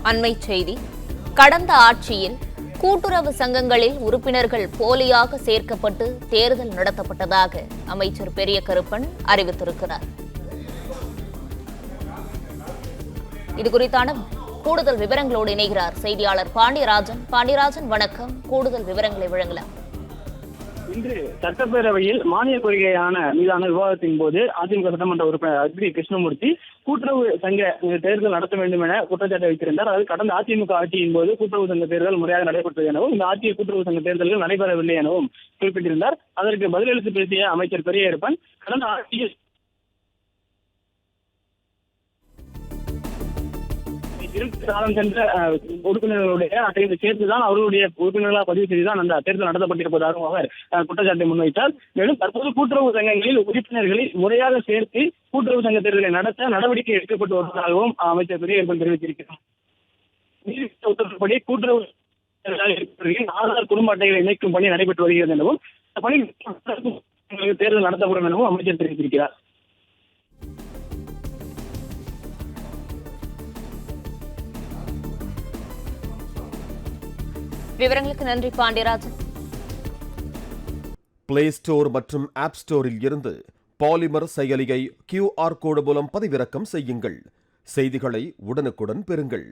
அண்மைச் செய்தி. கடந்த ஆட்சியில் கூட்டுறவு சங்கங்களில் உறுப்பினர்கள் போலியாக சேர்க்கப்பட்டு தேர்தல் நடத்தப்பட்டதாக அமைச்சர் பெரிய கருப்பன் அறிவித்திருக்கிறார். இதுகுறித்தான கூடுதல் விவரங்களோடு இணைகிறார் செய்தியாளர் பாண்டியராஜன். பாண்டியராஜன், வணக்கம். கூடுதல் விவரங்களை வழங்கலாம். இன்று சட்டப்பேரவையில் மானிய கோரிக்கையான மீதான விவாதத்தின் போது அதிமுக சட்டமன்ற உறுப்பினர் அக்ரி கிருஷ்ணமூர்த்தி கூட்டுறவு சங்க தேர்தல் நடத்த வேண்டும் என குற்றச்சாட்டை வைத்திருந்தார். அதாவது கடந்த அதிமுக ஆட்சியின் போது கூட்டுறவு சங்க தேர்தல் முறையாக நடைபெற்றது எனவும் இந்த ஆட்சிய கூட்டுறவு சங்க தேர்தல்கள் நடைபெறவில்லை எனவும் குறிப்பிட்டிருந்தார். அதற்கு பதிலளித்து பேசிய அமைச்சர் பெரியகருப்பன், கடந்த ஆட்சியில் காலம் சென்ற உறுப்பினர்களுடைய அட்டையை சேர்த்துதான் அவர்களுடைய உறுப்பினர்களாக பதிவு செய்துதான் அந்த தேர்தல் நடத்தப்பட்டிருப்பதாகவும் அவர் குற்றச்சாட்டை முன்வைத்தார். மேலும் தற்போது கூட்டுறவு சங்கங்களில் உறுப்பினர்களை முறையாக சேர்த்து கூட்டுறவு சங்க தேர்தலை நடத்த நடவடிக்கை எடுக்கப்பட்டு வருவதாகவும் அமைச்சர் பெரியகருப்பன் தெரிவித்திருக்கிறார். உத்தரவுப்படி கூட்டுறவு ஆதார் குடும்ப அட்டைகளை இணைக்கும் பணி நடைபெற்று வருகிறது எனவும் பணி தேர்தல் நடத்தப்படும் எனவும் அமைச்சர் தெரிவித்திருக்கிறார். விவரங்களுக்கு நன்றி பாண்டியராஜன். பிளே ஸ்டோர் மற்றும் ஆப் ஸ்டோரில் இருந்து பாலிமர் செயலியை QR கோடு மூலம் பதிவிறக்கம் செய்யுங்கள். செய்திகளை உடனுக்குடன் பெறுங்கள்.